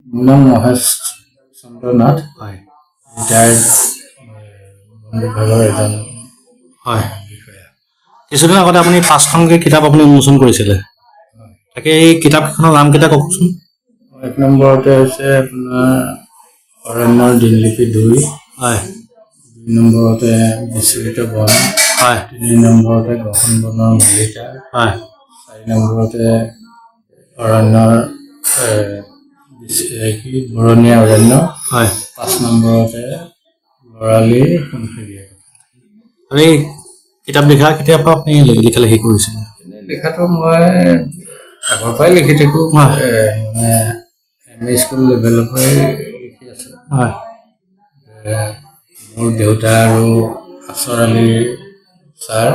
নাম মহেশ চন্দ্ৰ নাথ, হয় ৰিটায়াৰ্ড বন বিভাগৰ এজন হয় বিষয়া। কিছুদিন আগতে আপুনি 5খনকৈ কিতাপ আপুনি উন্মোচন কৰিছিলে, তাকে এই কিতাপকেইখনৰ নামকেইটা কওকচোন। 1 নম্বৰতে হৈছে আপোনাৰ অৰণ্যৰ দিনলিপি 2, হয় 2 নম্বৰতে বিস্মৃত বন, হয় 3 নম্বৰতে গহন বনৰ মলিতা, হয় 4 নম্বৰতে অৰণ্যৰ বৰণীয়া অৰণ্য, হয় 5 নম্বৰতে লৰালিৰ সোণসেৰীয়া। আৰু এই কিতাপ লিখা কেতিয়াৰ পৰা আপুনি লিখা লিখি কৰিছিলে? এনেই লিখাটো মই আগৰ পৰাই লিখি থাকোঁ, মানে MA স্কুল লেভেলৰ পৰাই লিখি আছোঁ। হয় মোৰ দেউতা আৰু আছৰ আলী ছাৰ,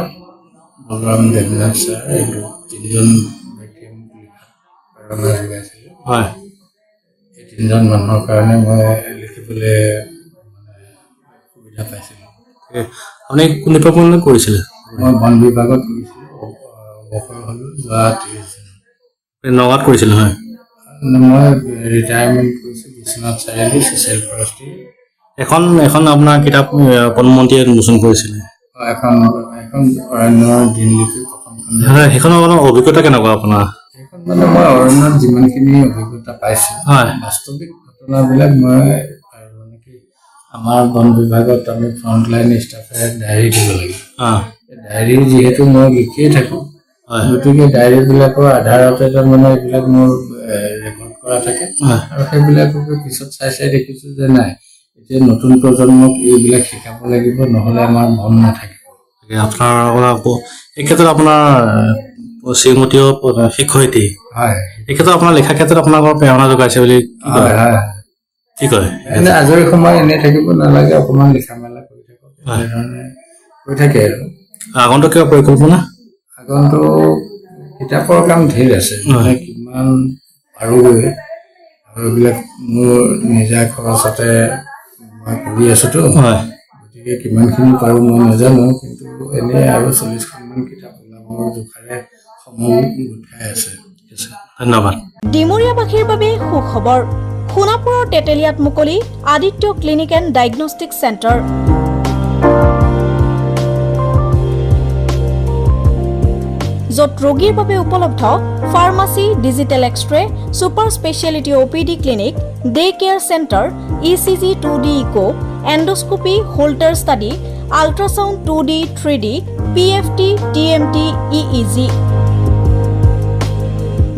বলৰাম দেৱনাথ ছাৰ, এই 3জন ব্যক্তিয়ে মোক লিখাত প্ৰেৰণা যোগাইছিলে। হয় এই 3জন মানুহৰ কাৰণে মই লিখিবলৈ মানে সুবিধা পাইছিলোঁ। আপুনি কোন ডিপাৰ্টমেণ্টত কৰিছিলে? মই বন বিভাগত কৰিছিলোঁ, অৱসৰ হ'লোঁ যোৱা 30 দিন। নগাঁৱত কৰিছিলে? হয় মই ৰিটায়াৰমেণ্ট কৰিছোঁ বিশ্বনাথ চাৰিআলি ছ'চিয়েল ফৰেষ্ট্ৰি। এখন আপোনাৰ কিতাপ প্ৰধানমন্ত্ৰীয়ে উন্মোচন কৰিছিলে, এখন অৰণ্যৰ দিনলিপি প্ৰথমখন। সেইখনৰ আপোনাৰ অভিজ্ঞতা কেনেকুৱা আপোনাৰ? সেইখন মানে মই অৰণ্যত যিমানখিনি অভিজ্ঞতা পাইছোঁ, হয় বাস্তৱিক ঘটনাবিলাক মই আৰু মানে কি আমাৰ বন বিভাগত আমি ফ্ৰণ্টলাইন ষ্টাফে ডায়েৰী দিব লাগে। ডায়েৰী যিহেতু মই লিখিয়ে থাকোঁ, গতিকে ডায়েৰীবিলাকৰ আধাৰতে তাৰমানে এইবিলাক মোৰ ৰেকৰ্ড কৰা থাকে, আৰু সেইবিলাককে পিছত চাই দেখিছোঁ যে নাই, এতিয়া নতুন প্ৰজন্মক এইবিলাক শিকাব লাগিব, নহ'লে আমাৰ মন নাথাকিব। আপোনাৰ এই ক্ষেত্ৰত আপোনাৰ শ্ৰীমতীয় শিক্ষয়িত্ৰী, হয়, এই ক্ষেত্ৰত আপোনাৰ লিখা ক্ষেত্ৰত আপোনালোকৰ প্ৰেৰণা যোগাইছে বুলি কি কয়? এনে আজৰি সময় এনেই থাকিব নালাগে, অকণমান লিখা মেলা কৰি থাকক, এনেধৰণে কৈ থাকে আৰু। আগন্তুক কিবা পৰিকল্পনা? আগন্তুক কিতাপৰ কাম ধেৰ আছে, মানে কিমান পাৰোঁগৈ, আৰু এইবিলাক মোৰ নিজা খৰচতে মই কৰি আছোঁতো, গতিকে কিমানখিনি পাৰোঁ মই নাজানো, কিন্তু এনেই আৰু 40খনমান কিতাপ ওলাবৰ জোখাৰে সময় গোট খাই আছে। ধন্যবাদ। ডিমৰীয়াবাসীৰ বাবে সুখবৰ। সোণাপুৰৰ তেতেলিয়াত মুকলি Aditya clinic and diagnostic centre. য'ত ৰোগীৰ বাবে উপলব্ধ pharmacy, digital x-ray, super speciality OPD clinic, day care centre, ECG 2D echo, endoscopy, holter study, ultrasound 2D 3D, PFT, TMT, EEG।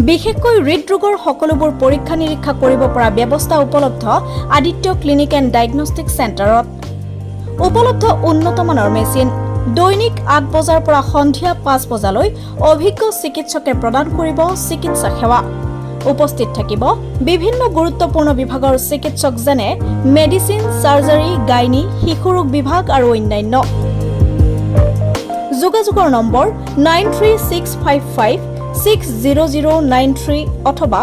বিশেষকৈ হৃদৰোগৰ সকলোবোৰ পৰীক্ষা নিৰীক্ষা কৰিব পৰা ব্যৱস্থা উপলব্ধ আদিত্য ক্লিনিক এণ্ড ডায়েগনষ্টিক চেণ্টাৰত। উপলব্ধ উন্নতমানৰ মেচিন। দৈনিক 8 বজাৰ পৰা সন্ধিয়া 5 বজালৈ অভিজ্ঞ চিকিৎসকে প্ৰদান কৰিব চিকিৎসা সেৱা। উপস্থিত থাকিব বিভিন্ন গুৰুত্বপূৰ্ণ বিভাগৰ চিকিৎসক যেনে মেডিচিন, চাৰ্জাৰী, গাইনী, শিশুৰোগ বিভাগ আৰু অন্যান্য। যোগাযোগৰ নম্বৰ 9365560093 অথবা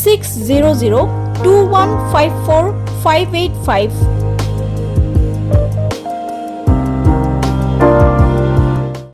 6002154585।